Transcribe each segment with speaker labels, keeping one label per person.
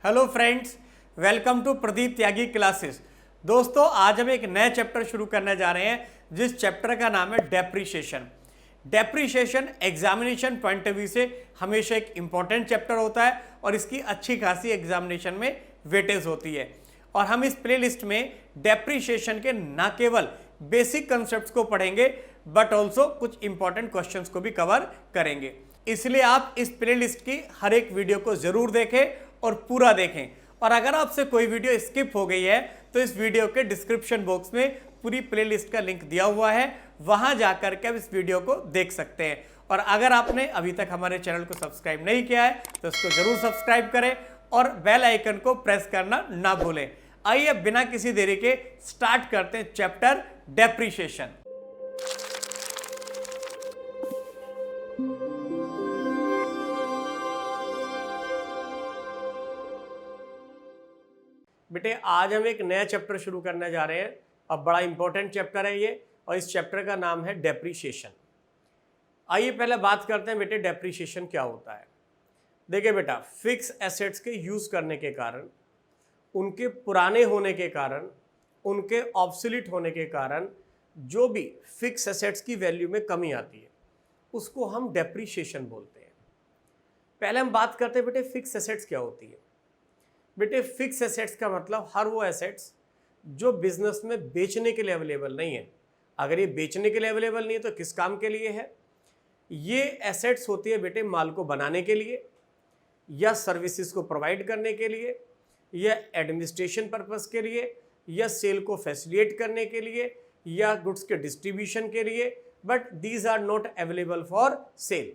Speaker 1: Hello friends, welcome to Pradeep Tyagi classes. दोस्तों, आज हम एक नया चैप्टर शुरू करने जा रहे हैं जिस चैप्टर का नाम है depreciation. Depreciation examination point of view से हमेशा एक इंपॉर्टेंट चैप्टर होता है और इसकी अच्छी खासी एग्जामिनेशन में वेटेज होती है। और हम इस प्लेलिस्ट में डेप्रीशिएशन के न केवल बेसिक कंसेप्ट्स को पढ़ेंगे बट ऑल्सो कुछ इंपॉर्टेंट क्वेश्चंस को भी कवर करेंगे। इसलिए आप इस प्लेलिस्ट की हर एक वीडियो को जरूर देखें और पूरा देखें। और अगर आपसे कोई वीडियो स्किप हो गई है तो इस वीडियो के डिस्क्रिप्शन बॉक्स में पूरी प्लेलिस्ट का लिंक दिया हुआ है, वहां जाकर के आप इस वीडियो को देख सकते हैं। और अगर आपने अभी तक हमारे चैनल को सब्सक्राइब नहीं किया है तो इसको जरूर सब्सक्राइब करें और बेल आइकन को प्रेस करना ना भूलें। आइए बिना किसी देरी के स्टार्ट करते हैं चैप्टर डेप्रीशिएशन। बेटे, आज हम एक नया चैप्टर शुरू करने जा रहे हैं। अब बड़ा इंपॉर्टेंट चैप्टर है ये, और इस चैप्टर का नाम है डेप्रीशिएशन। आइए पहले बात करते हैं बेटे, डेप्रीशिएशन क्या होता है। देखिए बेटा, फिक्स एसेट्स के यूज करने के कारण, उनके पुराने होने के कारण, उनके ऑब्सोलीट होने के कारण जो भी फिक्स एसेट्स की वैल्यू में कमी आती है उसको हम डेप्रीशिएशन बोलते हैं। पहले हम बात करते हैं बेटे, फिक्स एसेट्स क्या होती है। बेटे, फिक्स एसेट्स का मतलब हर वो एसेट्स जो बिजनेस में बेचने के लिए अवेलेबल नहीं है। अगर ये बेचने के लिए अवेलेबल नहीं है तो किस काम के लिए है? ये एसेट्स होती है बेटे माल को बनाने के लिए, या सर्विसेज को प्रोवाइड करने के लिए, या एडमिनिस्ट्रेशन पर्पस के लिए, या सेल को फैसिलिटेट करने के लिए, या गुड्स के डिस्ट्रीब्यूशन के लिए, but these are not available for sale.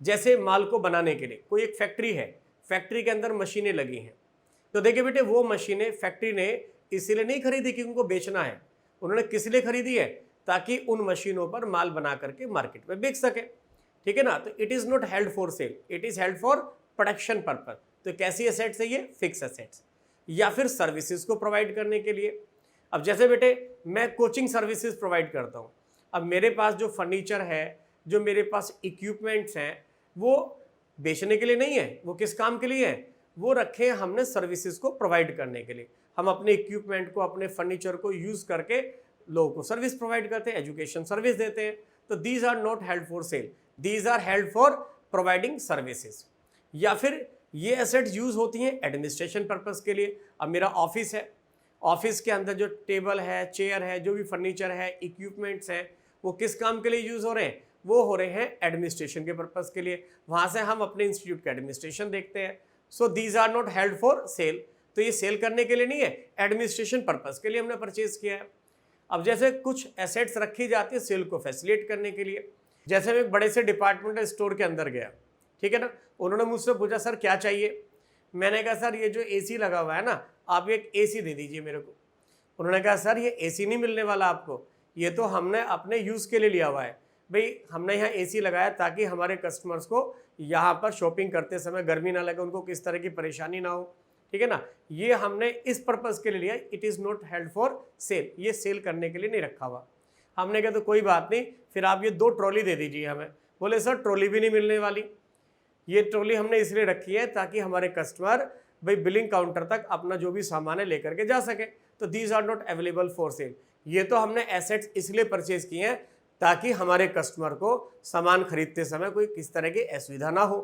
Speaker 1: जैसे माल को बनाने के लिए कोई एक फैक्ट्री है, फैक्ट्री के अंदर मशीनें लगी हैं, तो देखिए बेटे, वो मशीनें फैक्ट्री ने इसीलिए नहीं खरीदी कि उनको बेचना है। उन्होंने किस लिए खरीदी है? ताकि उन मशीनों पर माल बना करके मार्केट में बेच सके। ठीक है ना? तो it is not held for cell, it is held for production purpose. तो कैसी एसेट्स है ये? Fix assets. या फिर सर्विसेज को प्रोवाइड करने के लिए। अब जैसे बेटे, मैं कोचिंग सर्विसेज प्रोवाइड करता हूँ। अब मेरे पास जो फर्नीचर है, जो मेरे पास इक्विपमेंट्स हैं, वो बेचने के लिए नहीं है। वो किस काम के लिए है? वो रखे हमने सर्विसेज को प्रोवाइड करने के लिए। हम अपने इक्विपमेंट को, अपने फर्नीचर को यूज करके लोगों को सर्विस प्रोवाइड करते हैं, एजुकेशन सर्विस देते हैं। तो these are not held for sale, these are held for providing services. या फिर ये एसेट्स यूज होती हैं एडमिनिस्ट्रेशन पर्पस के लिए। अब मेरा ऑफिस है, ऑफिस के अंदर जो टेबल है, चेयर है, जो भी फर्नीचर है, इक्विपमेंट्स हैं, वो किस काम के लिए यूज हो रहे हैं? वो हो रहे हैं एडमिनिस्ट्रेशन के पर्पस के लिए। वहां से हम अपने इंस्टीट्यूट का एडमिनिस्ट्रेशन देखते हैं। So these are not held for sale. तो ये सेल करने के लिए नहीं है, एडमिनिस्ट्रेशन पर्पस के लिए हमने परचेज किया है। अब जैसे कुछ एसेट्स रखी जाती है सेल को फैसिलिटेट करने के लिए। जैसे मैं एक बड़े से डिपार्टमेंटल स्टोर के अंदर गया, ठीक है ना, उन्होंने मुझसे पूछा सर क्या चाहिए। मैंने कहा सर ये जो एसी लगा हुआ है ना, आप एक एसी दे दीजिए मेरे को। उन्होंने कहा सर ये एसी नहीं मिलने वाला आपको, ये तो हमने अपने यूज़ के लिए लिया हुआ है। भाई, हमने यहाँ एसी लगाया ताकि हमारे कस्टमर्स को यहाँ पर शॉपिंग करते समय गर्मी ना लगे, उनको किस तरह की परेशानी ना हो। ठीक है ना? ये हमने इस पर्पस के लिए लिया। It is not held for sale, ये सेल करने के लिए नहीं रखा हुआ। हमने कहा तो कोई बात नहीं, फिर आप ये 2 ट्रॉली दे दीजिए हमें। बोले सर ट्रॉली भी नहीं मिलने वाली। ये ट्रॉली हमने इसलिए रखी है ताकि हमारे कस्टमर भाई बिलिंग काउंटर तक अपना जो भी सामान है लेकर के जा सके। तो these are not available for sale. ये तो हमने एसेट्स इसलिए परचेज किए हैं ताकि हमारे कस्टमर को सामान खरीदते समय कोई किस तरह की असुविधा ना हो।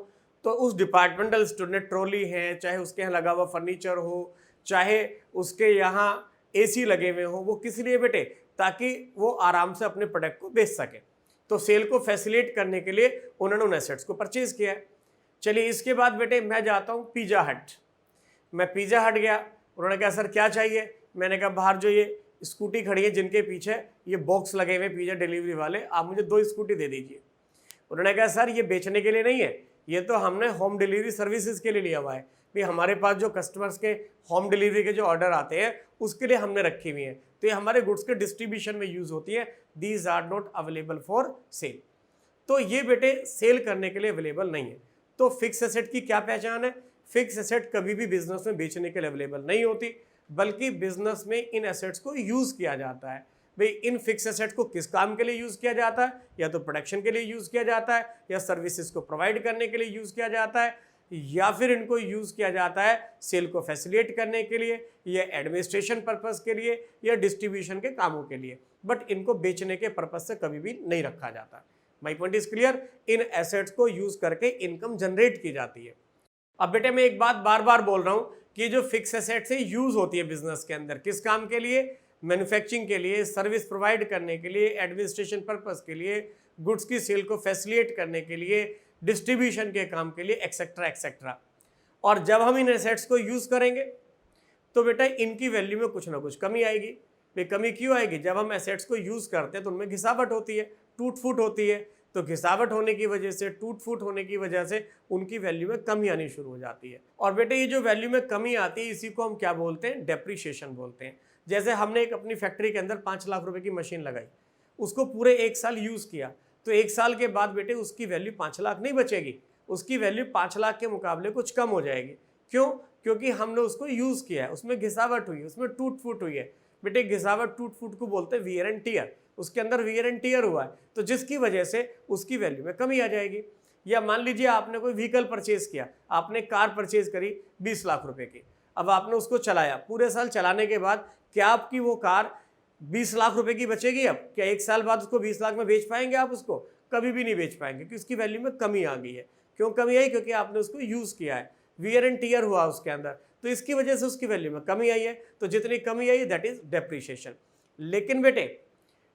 Speaker 1: तो उस डिपार्टमेंटल स्टोर ने ट्रॉली है, चाहे उसके यहाँ लगा हुआ फर्नीचर हो, चाहे उसके यहाँ एसी लगे हुए हो, वो किस लिए बेटे? ताकि वो आराम से अपने प्रोडक्ट को बेच सके। तो सेल को फैसिलिटेट करने के लिए उन्होंने उन एसेट्स को परचेज किया है। चलिए, इसके बाद बेटे मैं जाता हूँ पिज़्ज़ा हट। मैं पिज़्ज़ा हट गया, उन्होंने कहा सर क्या चाहिए। मैंने कहा बाहर जो ये स्कूटी खड़ी है जिनके पीछे ये बॉक्स लगे हुए पिज़्ज़ा डिलीवरी वाले, आप मुझे 2 स्कूटी दे दीजिए। उन्होंने कहा सर ये बेचने के लिए नहीं है, ये तो हमने होम डिलीवरी सर्विसेज के लिए लिया हुआ है। भाई, हमारे पास जो कस्टमर्स के होम डिलीवरी के जो ऑर्डर आते हैं उसके लिए हमने रखी हुई है, तो ये हमारे गुड्स के डिस्ट्रीब्यूशन में यूज होती है। These are not available for sale. तो ये बेटे सेल करने के लिए अवेलेबल नहीं है। तो फिक्स एसेट की क्या पहचान है? फिक्स एसेट कभी भी बिजनेस में बेचने के लिए अवेलेबल नहीं होती, बल्कि बिजनेस में इन एसेट्स को यूज किया जाता है। भाई, इन फिक्स एसेट को किस काम के लिए यूज किया जाता है? या तो प्रोडक्शन के लिए यूज किया जाता है, या सर्विसेज को प्रोवाइड करने के लिए यूज किया जाता है, या फिर इनको यूज़ किया जाता है सेल को फैसिलिटेट करने के लिए या एडमिनिस्ट्रेशन पर्पस के लिए या डिस्ट्रीब्यूशन के कामों के लिए, बट इनको बेचने के पर्पस से कभी भी नहीं रखा जाता। My point is clear. In assets को यूज करके इनकम जनरेट की जाती है। अब बेटे मैं एक बात बार बार बोल रहा हूँ कि जो फिक्स एसेट्स है यूज होती है बिजनेस के अंदर, किस काम के लिए? मैन्युफैक्चरिंग के लिए, सर्विस प्रोवाइड करने के लिए, एडमिनिस्ट्रेशन पर्पस के लिए, गुड्स की सेल को फैसिलिटेट करने के लिए, डिस्ट्रीब्यूशन के काम के लिए, एक्सेट्रा एक्सेट्रा। और जब हम इन एसेट्स को यूज करेंगे तो बेटा इनकी वैल्यू में कुछ ना कुछ कमी आएगी। वे कमी क्यों आएगी? जब हम एसेट्स को यूज करते हैं तो उनमें घिसावट होती है, टूट फूट होती है, तो घिसावट होने की वजह से, टूट फूट होने की वजह से उनकी वैल्यू में कमी आनी शुरू हो जाती है। और बेटे ये जो वैल्यू में कमी आती है इसी को हम क्या बोलते हैं? डेप्रिसिएशन बोलते हैं। जैसे हमने एक अपनी फैक्ट्री के अंदर 5 लाख रुपए की मशीन लगाई, उसको पूरे 1 साल यूज किया, तो 1 साल के बाद बेटे उसकी वैल्यू 5 लाख नहीं बचेगी, उसकी वैल्यू 5 लाख के मुकाबले कुछ कम हो जाएगी। क्यों? क्योंकि हमने उसको यूज किया है, उसमें घिसावट हुई है, उसमें टूट फूट हुई है। बेटे घिसावट टूट फूट को बोलते हैं वियर एंड टियर, उसके अंदर वियर एंड टियर हुआ है, तो जिसकी वजह से उसकी वैल्यू में कमी आ जाएगी। या मान लीजिए आपने कोई व्हीकल परचेज किया, आपने कार परचेज करी 20 लाख रुपए की, अब आपने उसको चलाया, पूरे साल चलाने के बाद क्या आपकी वो कार 20 लाख रुपए की बचेगी? अब क्या 1 साल बाद उसको 20 लाख में बेच पाएंगे आप? उसको कभी भी नहीं बेच पाएंगे, क्योंकि उसकी वैल्यू में कमी आ गई है। क्यों कमी आई? क्योंकि आपने उसको यूज किया है, वियर एंड टियर हुआ उसके अंदर, तो इसकी वजह से उसकी वैल्यू में कमी आई है। तो जितनी कमी आई दैट इज डेप्रिसिएशन। लेकिन बेटे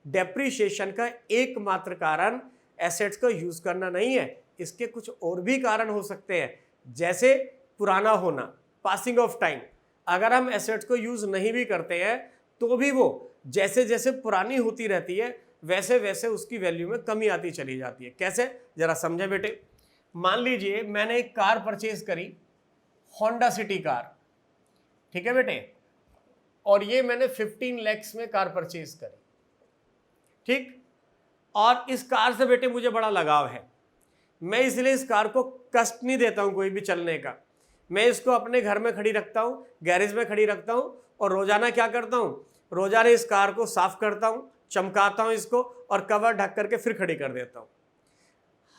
Speaker 1: डेप्रिसिएशन का एकमात्र कारण एसेट्स का यूज करना नहीं है, इसके कुछ और भी कारण हो सकते हैं, जैसे पुराना होना, पासिंग ऑफ टाइम। अगर हम एसेट्स को यूज नहीं भी करते हैं तो भी वो जैसे जैसे पुरानी होती रहती है वैसे वैसे उसकी वैल्यू में कमी आती चली जाती है। कैसे? जरा समझे बेटे। मान लीजिए मैंने एक कार परचेज करी, होंडा सिटी कार, ठीक है बेटे, और ये मैंने 15 लाख में कार परचेज करी, ठीक। और इस कार से बेटे मुझे बड़ा लगाव है, मैं इसलिए इस कार को कष्ट नहीं देता हूं कोई भी चलने का, मैं इसको अपने घर में खड़ी रखता हूं, गैरेज में खड़ी रखता हूं, और रोजाना क्या करता हूं? रोजाना इस कार को साफ करता हूं, चमकाता हूं इसको, और कवर ढक करके फिर खड़ी कर देता हूं।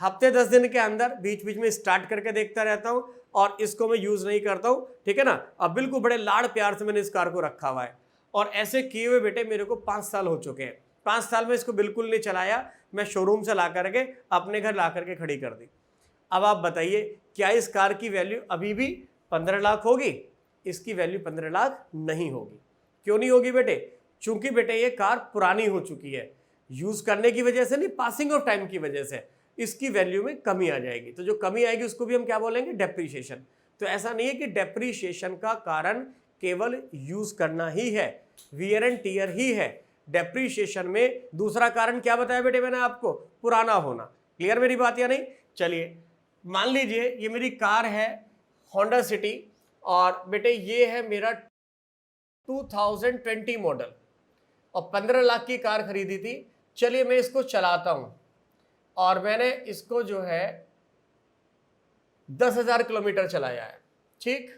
Speaker 1: हफ्ते 10 दिन के अंदर बीच बीच में स्टार्ट करके देखता रहता हूं, और इसको मैं यूज नहीं करता हूं, ठीक है ना। अब बिल्कुल बड़े लाड़ प्यार से मैंने इस कार को रखा हुआ है, और ऐसे किए हुए बेटे मेरे को 5 साल हो चुके हैं। 5 साल में इसको बिल्कुल नहीं चलाया, मैं शोरूम से ला करके अपने घर ला करके खड़ी कर दी। अब आप बताइए क्या इस कार की वैल्यू अभी भी 15 लाख होगी? इसकी वैल्यू 15 लाख नहीं होगी। क्यों नहीं होगी बेटे? चूंकि बेटे ये कार पुरानी हो चुकी है, यूज करने की वजह से नहीं, पासिंग ऑफ टाइम की वजह से इसकी वैल्यू में कमी आ जाएगी। तो जो कमी आएगी उसको भी हम क्या बोलेंगे? डेप्रिसिएशन। तो ऐसा नहीं है कि डेप्रिसिएशन का कारण केवल यूज करना ही है, वियर एंड टियर ही है। डेप्रिसिएशन में दूसरा कारण क्या बताया बेटे मैंने आपको? पुराना होना। क्लियर मेरी बात या नहीं? चलिए मान लीजिए ये मेरी कार है होंडा सिटी, और बेटे ये है मेरा 2020 मॉडल, और 15 लाख की कार खरीदी थी। चलिए मैं इसको चलाता हूं, और मैंने इसको जो है 10,000 किलोमीटर चलाया है, ठीक।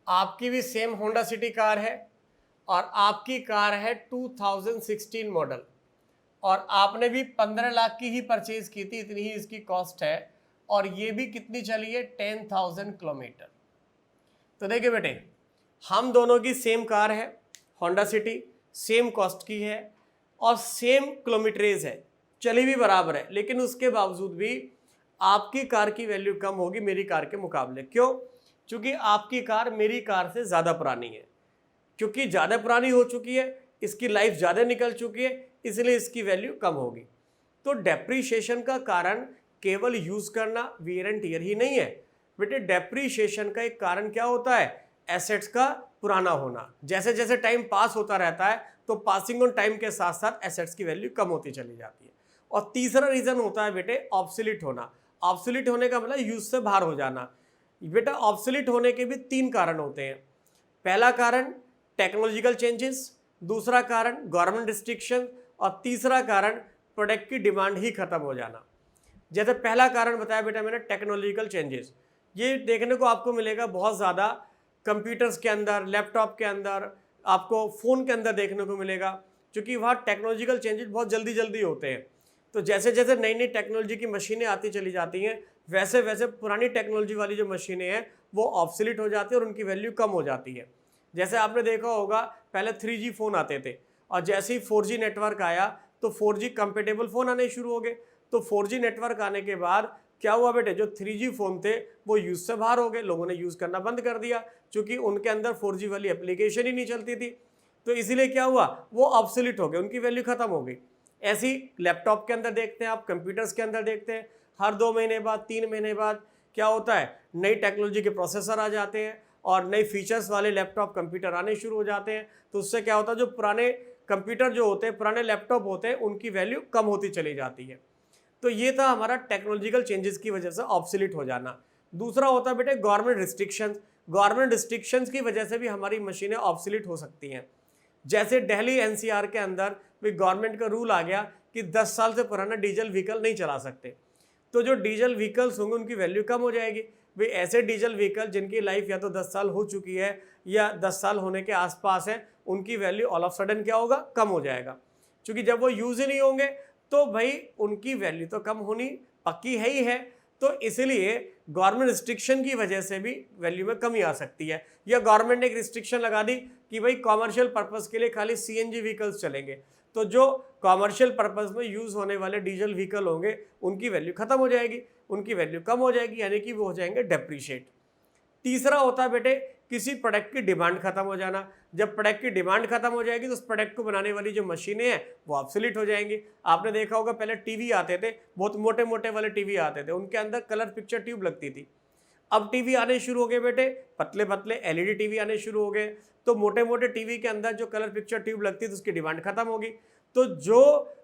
Speaker 1: आपकी भी सेम होंडा सिटी कार है, और आपकी कार है 2016 मॉडल, और आपने भी 15 लाख की ही परचेज की थी, इतनी ही इसकी कॉस्ट है, और ये भी कितनी चली है? 10,000 किलोमीटर। तो देखिए बेटे हम दोनों की सेम कार है होंडा सिटी, सेम कॉस्ट की है और सेम किलोमीटरेज है, चली भी बराबर है, लेकिन उसके बावजूद भी आपकी कार की वैल्यू कम होगी मेरी कार के मुकाबले। क्यों? क्योंकि आपकी कार मेरी कार से ज़्यादा पुरानी है, क्योंकि ज़्यादा पुरानी हो चुकी है, इसकी लाइफ ज़्यादा निकल चुकी है, इसलिए इसकी वैल्यू कम होगी। तो डेप्रिसिएशन का कारण केवल यूज़ करना, वियर एंड टियर ही नहीं है बेटे। डेप्रिसिएशन का एक कारण क्या होता है? एसेट्स का पुराना होना। जैसे जैसे टाइम पास होता रहता है तो पासिंग ऑन टाइम के साथ साथ एसेट्स की वैल्यू कम होती चली जाती है। और तीसरा रीजन होता है बेटे ऑब्सोलीट होना। ऑब्सोलीट होने का मतलब यूज से बाहर हो जाना। बेटा ऑब्सोलीट होने के भी 3 कारण होते हैं। पहला कारण टेक्नोलॉजिकल चेंजेस, दूसरा कारण गवर्नमेंट रिस्ट्रिक्शन, और तीसरा कारण प्रोडक्ट की डिमांड ही खत्म हो जाना। जैसे पहला कारण बताया बेटा मैंने टेक्नोलॉजिकल चेंजेस, ये देखने को आपको मिलेगा बहुत ज़्यादा कंप्यूटर्स के अंदर, लैपटॉप के अंदर, आपको फ़ोन के अंदर देखने को मिलेगा, क्योंकि वहाँ टेक्नोलॉजिकल चेंजेस बहुत जल्दी जल्दी होते हैं। तो जैसे जैसे नई नई टेक्नोलॉजी की मशीनें आती चली जाती हैं वैसे वैसे पुरानी टेक्नोलॉजी वाली जो मशीनें हैं वो ऑब्सोलीट हो जाती है और उनकी वैल्यू कम हो जाती है। जैसे आपने देखा होगा पहले 3G फ़ोन आते थे और जैसे ही 4G नेटवर्क आया तो 4G कंपेटेबल फ़ोन आने शुरू हो गए। तो 4G नेटवर्क आने के बाद क्या हुआ बेटे, जो 3G फ़ोन थे वो यूज़ से बाहर हो गए, लोगों ने यूज़ करना बंद कर दिया क्योंकि उनके अंदर 4G वाली एप्लीकेशन ही नहीं चलती थी। तो इसीलिए क्या हुआ, वो ऑब्सोलीट हो गए, उनकी वैल्यू खत्म हो गई। ऐसी लैपटॉप के अंदर देखते हैं आप, कंप्यूटर्स के अंदर देखते हैं, हर 2 महीने बाद 3 महीने बाद क्या होता है, नई टेक्नोलॉजी के प्रोसेसर आ जाते हैं और नए फीचर्स वाले लैपटॉप कंप्यूटर आने शुरू हो जाते हैं। तो उससे क्या होता है, जो पुराने कंप्यूटर जो होते हैं, पुराने लैपटॉप होते हैं, उनकी वैल्यू कम होती चली जाती है। तो ये था हमारा टेक्नोलॉजिकल चेंजेस की वजह से ऑब्सोलीट हो जाना। दूसरा होता है बेटे गवर्नमेंट रिस्ट्रिक्शंस। गवर्नमेंट रिस्ट्रिक्शंस की वजह से भी हमारी मशीनें ऑब्सोलीट हो सकती हैं। जैसे दिल्ली एनसीआर के अंदर भी गवर्नमेंट का रूल आ गया कि 10 साल से पुराना डीजल व्हीकल नहीं चला सकते। तो जो डीजल व्हीकल्स होंगे उनकी वैल्यू कम हो जाएगी। भाई ऐसे डीजल व्हीकल जिनकी लाइफ या तो 10 साल हो चुकी है या 10 साल होने के आसपास है, उनकी वैल्यू ऑल ऑफ सडन क्या होगा, कम हो जाएगा। क्योंकि जब वो यूज़ ही नहीं होंगे तो भाई उनकी वैल्यू तो कम होनी पक्की है ही है। तो इसलिए गवर्नमेंट रिस्ट्रिक्शन की वजह से भी वैल्यू में कमी आ सकती है। या गवर्नमेंट ने एक रिस्ट्रिक्शन लगा दी कि भाई कॉमर्शियल पर्पस के लिए खाली सीएनजी व्हीकल्स चलेंगे, तो जो कॉमर्शियल पर्पस में यूज़ होने वाले डीजल व्हीकल होंगे उनकी वैल्यू खत्म हो जाएगी, उनकी वैल्यू कम हो जाएगी, यानी कि वो हो जाएंगे डेप्रीशिएट। तीसरा होता है बेटे किसी प्रोडक्ट की डिमांड खत्म हो जाना। जब प्रोडक्ट की डिमांड खत्म हो जाएगी तो उस प्रोडक्ट को बनाने वाली जो मशीनें हैं वो ऑब्सोलीट हो जाएंगी। आपने देखा होगा पहले टीवी आते थे, बहुत मोटे मोटे वाले टीवी आते थे, उनके अंदर कलर पिक्चर ट्यूब लगती थी। अब टीवी आने शुरू हो गए बेटे, पतले पतले एलईडी टीवी आने शुरू हो गए। तो मोटे मोटे टीवी के अंदर जो कलर पिक्चर ट्यूब लगती थी उसकी डिमांड खत्म होगी। तो जो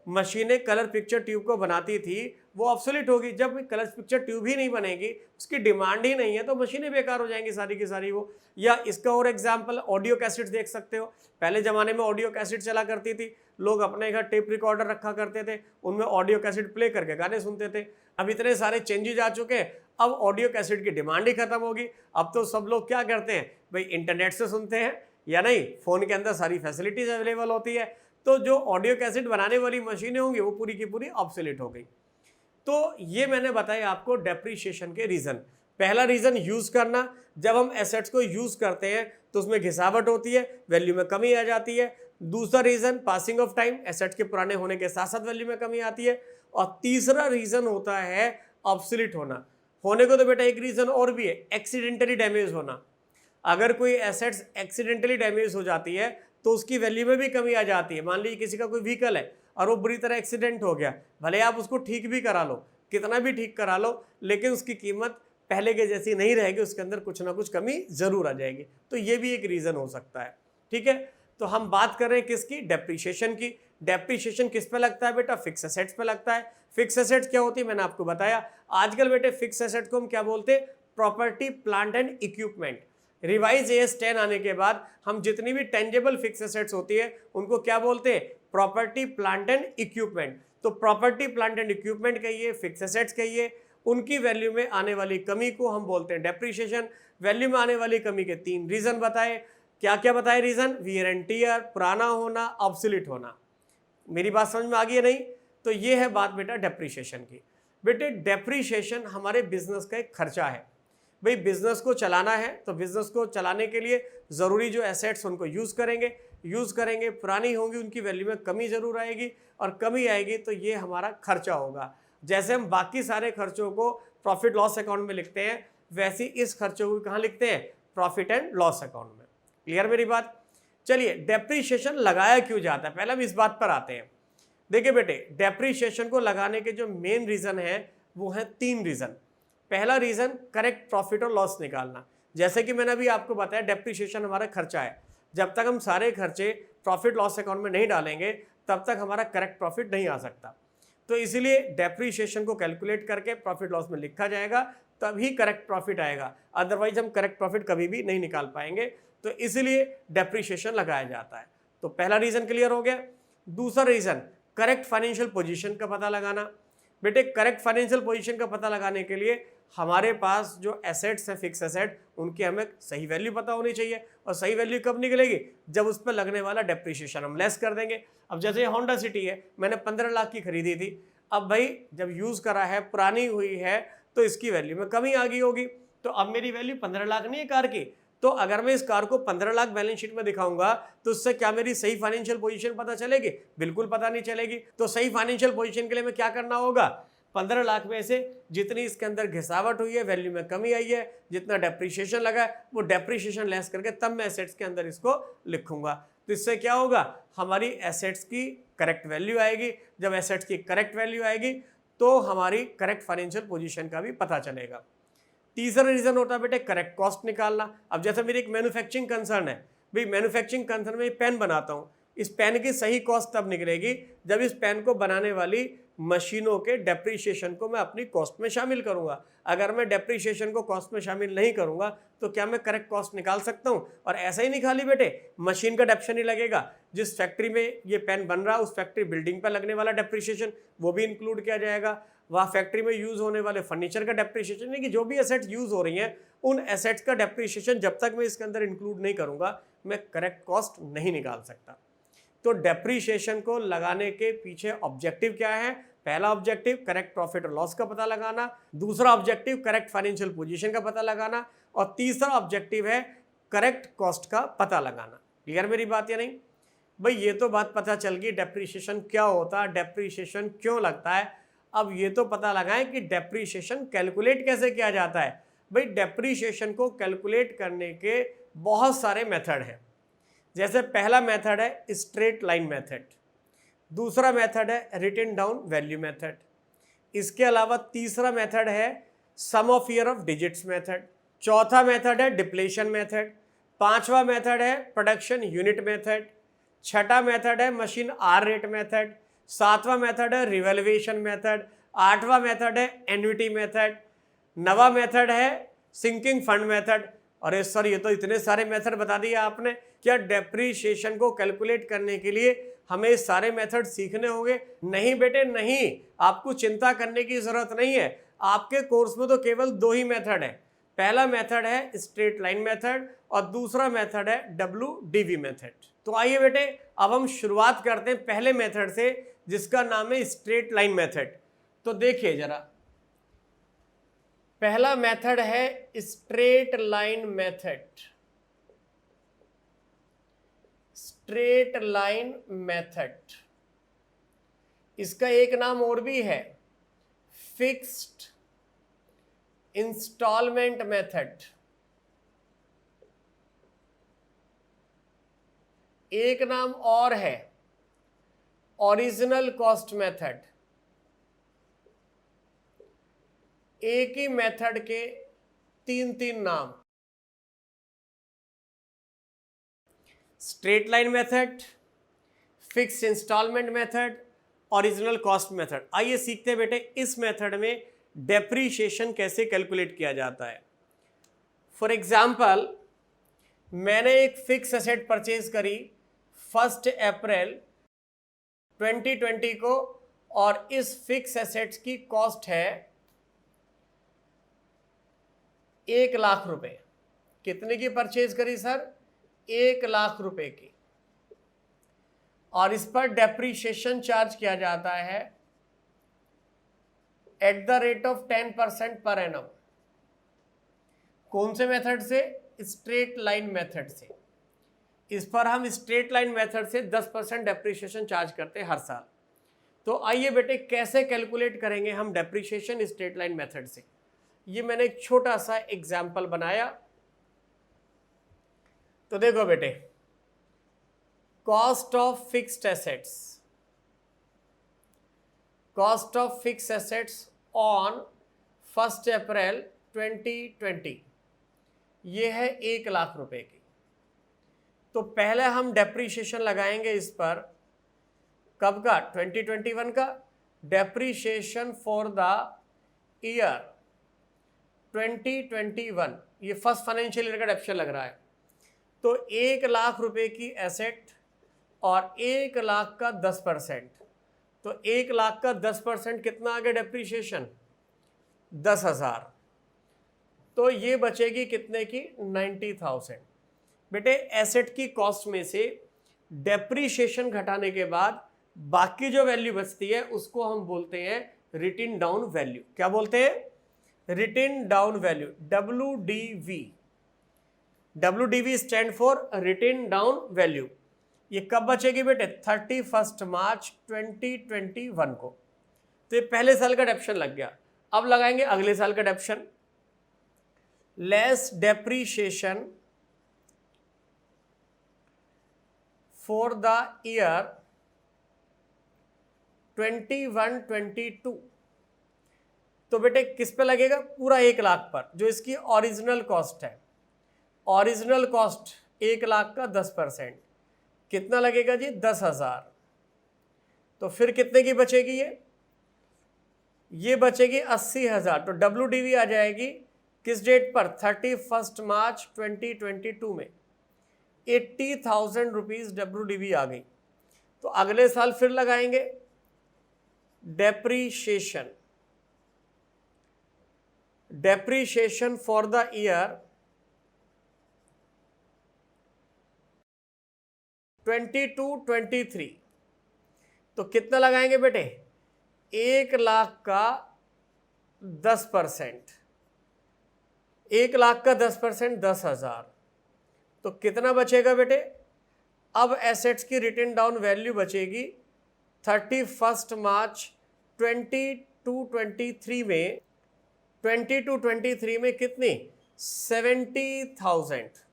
Speaker 1: मशीनें कलर पिक्चर ट्यूब को बनाती थी वो ऑब्सोलीट होगी। जब कलर पिक्चर ट्यूब ही नहीं बनेगी, उसकी डिमांड ही नहीं है, तो मशीनें बेकार हो जाएंगी सारी की सारी वो। या इसका और एग्जांपल ऑडियो कैसेट्स देख सकते हो। पहले ज़माने में ऑडियो कैसेट चला करती थी, लोग अपने घर टेप रिकॉर्डर रखा करते थे, उनमें ऑडियो कैसेट प्ले करके गाने सुनते थे। अब इतने सारे चेंजेज आ चुके हैं, अब ऑडियो कैसेट की डिमांड ही खत्म होगी। अब तो सब लोग क्या करते हैं भाई, इंटरनेट से सुनते हैं या नहीं, फ़ोन के अंदर सारी फैसिलिटीज अवेलेबल होती है। तो जो ऑडियो कैसेट बनाने वाली मशीनें होंगी वो पूरी की पूरी ऑब्सोलीट हो गई। तो ये मैंने बताया आपको डेप्रीशिएशन के रीज़न। पहला रीज़न यूज़ करना, जब हम एसेट्स को यूज़ करते हैं तो उसमें घिसावट होती है, वैल्यू में कमी आ जाती है। दूसरा reason passing of time, assets के पुराने होने के साथ साथ वैल्यू में कमी आती है। और तीसरा रीज़न होता है ऑब्सोलीट होना। होने को तो बेटा एक रीज़न और भी है, एक्सीडेंटली डैमेज होना। अगर कोई एसेट्स एक्सीडेंटली डैमेज हो जाती है तो उसकी वैल्यू में भी कमी आ जाती है। मान लीजिए किसी का कोई व्हीकल है और वो बुरी तरह एक्सीडेंट हो गया, भले आप उसको ठीक भी करा लो, कितना भी ठीक करा लो, लेकिन उसकी कीमत पहले के जैसी नहीं रहेगी, उसके अंदर कुछ ना कुछ कमी जरूर आ जाएगी। तो ये भी एक रीज़न हो सकता है। ठीक है, तो हम बात कर रहे हैं किसकी, डेप्रीशिएशन की। डेप्रीशिएशन किस पे लगता है बेटा, फिक्स एसेट्स पे लगता है। फिक्स एसेट्स क्या होती है मैंने आपको बताया। आजकल बेटे फिक्स एसेट्स को हम क्या बोलते हैं, property plant and equipment. Revise AS 10 आने के बाद हम जितनी भी टेंजेबल फिक्स एसेट्स होती है उनको क्या बोलते हैं, प्रॉपर्टी प्लांट एंड इक्विपमेंट। तो प्रॉपर्टी प्लांट एंड इक्विपमेंट कहिए, फिक्स एसेट्स कहिए, उनकी वैल्यू में आने वाली कमी को हम बोलते हैं डेप्रीशिएशन। वैल्यू में आने वाली कमी के 3 रीजन बताए। क्या क्या बताए रीजन, वियर एंड टियर, पुराना होना, ऑब्सोलीट होना। मेरी बात समझ में आ गई है नहीं? तो ये है बात बेटा डेप्रीशिएशन की। बेटे डेप्रीशिएशन हमारे बिजनेस का एक खर्चा है। भाई बिजनेस को चलाना है तो बिजनेस को चलाने के लिए ज़रूरी जो एसेट्स उनको यूज़ करेंगे, पुरानी होंगी उनकी वैल्यू में कमी ज़रूर आएगी, और कमी आएगी तो ये हमारा खर्चा होगा। जैसे हम बाकी सारे खर्चों को प्रॉफिट लॉस अकाउंट में लिखते हैं, वैसे इस खर्चों को कहाँ लिखते हैं, प्रॉफिट एंड लॉस अकाउंट में। क्लियर मेरी बात? चलिए डेप्रीशिएशन लगाया क्यों जाता है, पहले हम इस बात पर आते हैं। देखिए बेटे, डेप्रीशिएशन को लगाने के जो मेन रीज़न है वो है 3 रीज़न। पहला रीज़न करेक्ट प्रॉफिट और लॉस निकालना। जैसे कि मैंने अभी आपको बताया डेप्रीशिएशन हमारा खर्चा है, जब तक हम सारे खर्चे प्रॉफिट लॉस अकाउंट में नहीं डालेंगे तब तक हमारा करेक्ट प्रॉफिट नहीं आ सकता। तो इसीलिए डेप्रीशिएशन को कैलकुलेट करके प्रॉफिट लॉस में लिखा जाएगा, तभी करेक्ट प्रॉफिट आएगा, अदरवाइज हम करेक्ट प्रॉफिट कभी भी नहीं निकाल पाएंगे। तो इसीलिए डेप्रीशिएशन लगाया जाता है। तो पहला रीज़न क्लियर हो गया। दूसरा रीज़न करेक्ट फाइनेंशियल पोजीशन का पता लगाना। बेटे करेक्ट फाइनेंशियल पोजीशन का पता लगाने के लिए हमारे पास जो एसेट्स हैं, फिक्स एसेट, उनकी हमें सही वैल्यू पता होनी चाहिए। और सही वैल्यू कब निकलेगी, जब उस पर लगने वाला डेप्रीशिएशन हम लेस कर देंगे। अब जैसे होंडा सिटी है, मैंने 15 लाख की खरीदी थी, अब भाई जब यूज़ करा है, पुरानी हुई है, तो इसकी वैल्यू में कमी आ गई होगी। तो अब मेरी वैल्यू 15 लाख नहीं है कार की, तो अगर मैं इस कार को 15 लाख बैलेंस शीट में दिखाऊंगा तो उससे क्या मेरी सही फाइनेंशियल पोजीशन पता चलेगी? बिल्कुल पता नहीं चलेगी। तो सही फाइनेंशियल पोजीशन के लिए मैं क्या करना होगा? 15 लाख में से जितनी इसके अंदर घिसावट हुई है, वैल्यू में कमी आई है, जितना डेप्रीशिएशन लगा है, वो डेप्रीशिएशन लेस करके तब मैं एसेट्स के अंदर इसको लिखूंगा। तो इससे क्या होगा? हमारी एसेट्स की करेक्ट वैल्यू आएगी। जब एसेट्स की करेक्ट वैल्यू आएगी तो हमारी करेक्ट फाइनेंशियल पोजीशन का भी पता चलेगा। तीसरा रीजन होता है बेटे करेक्ट कॉस्ट निकालना। अब जैसे मेरी एक मैन्युफैक्चरिंग कंसर्न है, भाई मैन्युफैक्चरिंग कंसर्न में पेन बनाता हूँ, इस पेन की सही कॉस्ट तब निकलेगी जब इस पेन को बनाने वाली मशीनों के डेप्रीशिएशन को मैं अपनी कॉस्ट में शामिल करूंगा। अगर मैं डेप्रीशिएशन को कॉस्ट में शामिल नहीं करूंगा तो क्या मैं करेक्ट कॉस्ट निकाल सकता हूं? और ऐसा ही नहीं खाली बेटे, मशीन का डेप्शन ही लगेगा। जिस फैक्ट्री में ये पेन बन रहा है उस फैक्ट्री बिल्डिंग पर लगने वाला डेप्रीशिएशन वो भी इंक्लूड किया जाएगा। वहाँ फैक्ट्री में यूज होने वाले फर्नीचर का डेप्रीशिएशन, यानी कि जो भी एसेट्स यूज हो रही हैं उन एसेट्स का डेप्रीशिएशन जब तक मैं इसके अंदर इंक्लूड नहीं करूंगा मैं करेक्ट कॉस्ट नहीं निकाल सकता। तो डेप्रीशिएशन को लगाने के पीछे ऑब्जेक्टिव क्या है? पहला ऑब्जेक्टिव करेक्ट प्रॉफिट और लॉस का पता लगाना, दूसरा ऑब्जेक्टिव करेक्ट फाइनेंशियल पोजीशन का पता लगाना, और तीसरा ऑब्जेक्टिव है करेक्ट कॉस्ट का पता लगाना। क्लियर मेरी बात या नहीं? भाई ये तो बात पता चल गई डेप्रीशिएशन क्या होता है, डेप्रीशिएशन क्यों लगता है। अब ये तो पता लगाएं कि डेप्रीशिएशन कैलकुलेट कैसे किया जाता है। भाई डेप्रीशिएशन को कैलकुलेट करने के बहुत सारे मेथड हैं। जैसे पहला मेथड है स्ट्रेट लाइन मेथड, दूसरा मेथड है रिटन डाउन वैल्यू मेथड, इसके अलावा तीसरा मेथड है sum of year of digits method, चौथा मेथड है डिप्लेशन मेथड, पांचवा मेथड है प्रोडक्शन यूनिट मेथड, छठा मेथड है मशीन आर रेट मेथड, सातवां मेथड है रिवैल्यूएशन मेथड, आठवां मेथड है एन्युटी मेथड, नवा मेथड है सिंकिंग फंड मेथड। अरे सर ये तो इतने सारे मेथड बता दिए आपने, क्या डेप्रीशिएशन को कैलकुलेट करने के लिए हमें सारे मेथड सीखने होंगे? नहीं बेटे नहीं, आपको चिंता करने की जरूरत नहीं है। आपके कोर्स में तो केवल दो ही मेथड है। पहला मेथड है स्ट्रेट लाइन मेथड और दूसरा मेथड है WDV मेथड। तो आइए बेटे अब हम शुरुआत करते हैं पहले मेथड से जिसका नाम है स्ट्रेट लाइन मेथड। तो देखिए जरा, पहला मेथड है straight line method. Straight line method, इसका एक नाम और भी है फिक्स्ड इंस्टॉलमेंट मेथड, एक नाम और है ओरिजिनल कॉस्ट मेथड। एक ही मेथड के तीन तीन नाम, straight line method, fixed instalment method, original cost method. आइए सीखते हैं बेटे इस मेथड में डेप्रीशिएशन कैसे कैलकुलेट किया जाता है। फॉर एग्जाम्पल, मैंने एक फिक्स एसेट परचेज करी 1 अप्रैल 2020 को और इस फिक्स एसेट्स की कॉस्ट है 1 लाख रुपए। कितने की परचेज करी सर? 1 लाख रुपए की। और इस पर डेप्रीशिएशन चार्ज किया जाता है at the rate of 10% per annum. कौन से मेथड से? स्ट्रेट लाइन मेथड से। इस पर हम स्ट्रेट लाइन मेथड से 10% डेप्रीशिएशन चार्ज करते हैं हर साल। तो आइए बेटे कैसे कैलकुलेट करेंगे हम डेप्रीशिएशन स्ट्रेट लाइन मेथड से। ये मैंने एक छोटा सा एग्जाम्पल बनाया। तो देखो बेटे, cost of fixed assets, cost of fixed assets on 1 अप्रैल 2020 ये है 1 लाख रुपए की। तो पहले हम डेप्रीशिएशन लगाएंगे इस पर, कब का? 2021 का। डेप्रीशिएशन फॉर द ईयर 2021, ये फर्स्ट फाइनेंशियल ईयर का डेप्शन लग रहा है। तो 1 लाख रुपए की एसेट और 1 लाख का 10%, तो 1 लाख का 10% कितना आ गया डेप्रीशिएशन? 10,000। तो ये बचेगी कितने की? 90,000। बेटे एसेट की कॉस्ट में से डेप्रीशिएशन घटाने के बाद बाकी जो वैल्यू बचती है उसको हम बोलते हैं रिटन डाउन वैल्यू। क्या बोलते हैं? Written down value, WDV। WDV stand for written down value. ये कब बचेगी बेटे? 31 मार्च 2021 को। तो ये पहले साल का डेप्शन लग गया। अब लगाएंगे अगले साल का डेप्शन। Less depreciation for the year 21-22। तो बेटे किस पे लगेगा? पूरा 1 लाख पर, जो इसकी ओरिजिनल कॉस्ट है। ओरिजिनल कॉस्ट 1 लाख का 10%, कितना लगेगा जी? 10,000। तो फिर कितने की बचेगी ये बचेगी 80,000। तो WDV आ जाएगी किस डेट पर? 31 मार्च 2022 में 80,000 रुपीज WDV आ गई। तो अगले साल फिर लगाएंगे डेप्रीशिएशन फॉर द ईयर 22-23। तो कितना लगाएंगे बेटे? 1 लाख का 10%। 1 लाख का 10%, 10,000। तो कितना बचेगा बेटे? अब एसेट्स की रिटन डाउन वैल्यू बचेगी 31 मार्च 22-23 में, 22-23 में कितनी? 70,000।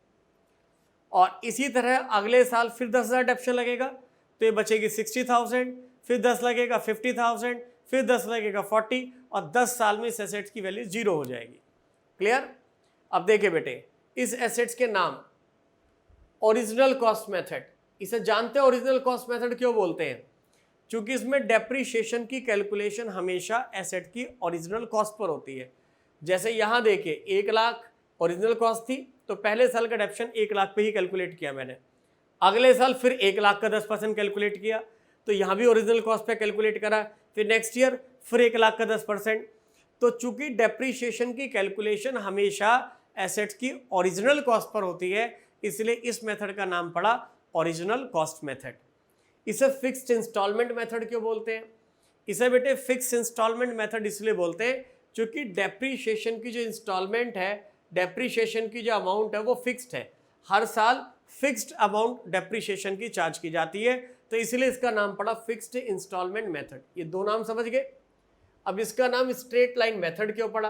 Speaker 1: और इसी तरह अगले साल फिर 10,000 डेप्शन लगेगा, तो ये बचेगी 60,000, फिर 10 लगेगा 50,000, फिर 10 लगेगा 40, और 10 साल में इस एसेट्स की वैल्यू 0 हो जाएगी। क्लियर? अब देखिए बेटे, इस एसेट्स के नाम ओरिजिनल कॉस्ट मेथड, इसे जानते हैं ओरिजिनल कॉस्ट मेथड क्यों बोलते हैं? क्योंकि इसमें डेप्रीशिएशन की कैलकुलेशन हमेशा एसेट की ओरिजिनल कॉस्ट पर होती है। जैसे यहां देखिए 1 लाख ओरिजिनल कॉस्ट थी, तो पहले साल का डेप्शन 1 लाख पे ही कैलकुलेट किया मैंने। अगले साल फिर 1 लाख का 10% कैलकुलेट किया, तो यहां भी ओरिजिनल कॉस्ट पे कैलकुलेट करा। फिर नेक्स्ट ईयर फिर 1 लाख का 10%। तो चूंकि डेप्रीशिएशन की कैलकुलेशन हमेशा एसेट्स की ओरिजिनल कॉस्ट पर होती है, इसलिए इस मेथड का नाम पड़ा ओरिजिनल कॉस्ट मेथड। इसे फिक्स्ड इंस्टॉलमेंट मेथड क्यों बोलते हैं? इसे बेटे फिक्स्ड इंस्टॉलमेंट मेथड इसलिए बोलते हैं क्योंकि डेप्रीशिएशन की जो इंस्टॉलमेंट है, डेप्रीशिएशन की जो अमाउंट है वो फिक्स्ड है। हर साल फिक्स्ड अमाउंट डेप्रीशिएशन की चार्ज की जाती है, तो इसलिए इसका नाम पड़ा फिक्स्ड इंस्टॉलमेंट मेथड। ये दो नाम समझ गए। अब इसका नाम स्ट्रेट लाइन मेथड क्यों पड़ा?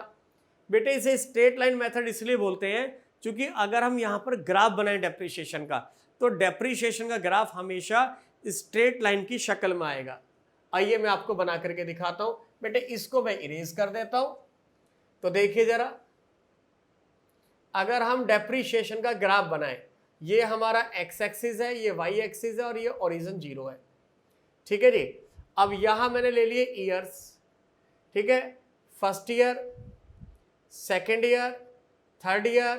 Speaker 1: बेटे इसे स्ट्रेट लाइन मेथड इसलिए बोलते हैं क्योंकि अगर हम यहाँ पर ग्राफ बनाएं डेप्रीशिएशन का, तो डेप्रीशिएशन का ग्राफ हमेशा स्ट्रेट लाइन की शक्ल में आएगा। आइए मैं आपको बना करके दिखाता हूं। बेटे इसको मैं इरेज कर देता हूं। तो देखिए जरा, अगर हम डेप्रीशिएशन का ग्राफ बनाएं, ये हमारा एक्स एक्सिस है, ये वाई एक्सिस है, और ये ओरिजिन 0 है। ठीक है जी। अब यहां मैंने ले लिए ईयर्स। ठीक है, first year, second year, third year,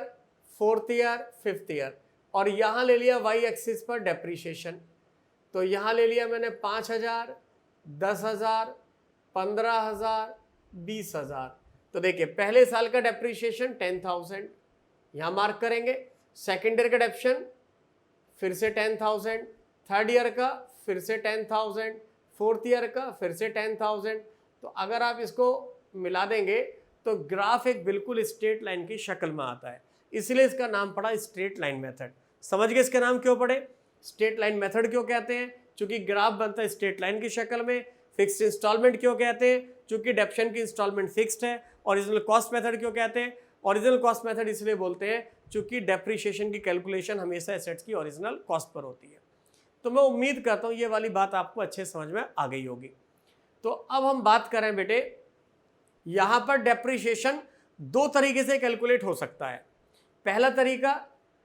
Speaker 1: fourth year, fifth year, और यहां ले लिया वाई एक्सिस पर डेप्रीशिएशन। तो यहां ले लिया मैंने 5,000, 10,000, 15,000, 20,000। तो देखिए पहले साल का डेप्रीशिएशन 10,000 यहां मार्क करेंगे, सेकेंड ईयर का डेप्शन फिर से 10,000, थर्ड ईयर का फिर से 10,000, फोर्थ ईयर का फिर से 10,000। तो अगर आप इसको मिला देंगे तो ग्राफ एक बिल्कुल स्ट्रेट लाइन की शक्ल में आता है, इसलिए इसका नाम पड़ा स्ट्रेट लाइन मेथड। समझ गए इसके नाम क्यों पड़े? स्ट्रेट लाइन मेथड क्यों कहते हैं? क्योंकि ग्राफ बनता है स्ट्रेट लाइन की शक्ल में। फिक्स्ड इंस्टॉलमेंट क्यों कहते हैं? क्योंकि डेप्शन की इंस्टॉलमेंट फिक्स्ड है। ओरिजिनल कॉस्ट मेथड क्यों कहते हैं? ओरिजिनल कॉस्ट मेथड इसलिए बोलते हैं क्योंकि डेप्रीशिएशन की कैलकुलेशन हमेशा एसेट्स की ओरिजिनल कॉस्ट पर होती है। तो मैं उम्मीद करता हूं ये वाली बात आपको अच्छे समझ में आ गई होगी। तो अब हम बात करें बेटे, यहां पर डेप्रीशिएशन दो तरीके से कैलकुलेट हो सकता है। पहला तरीका,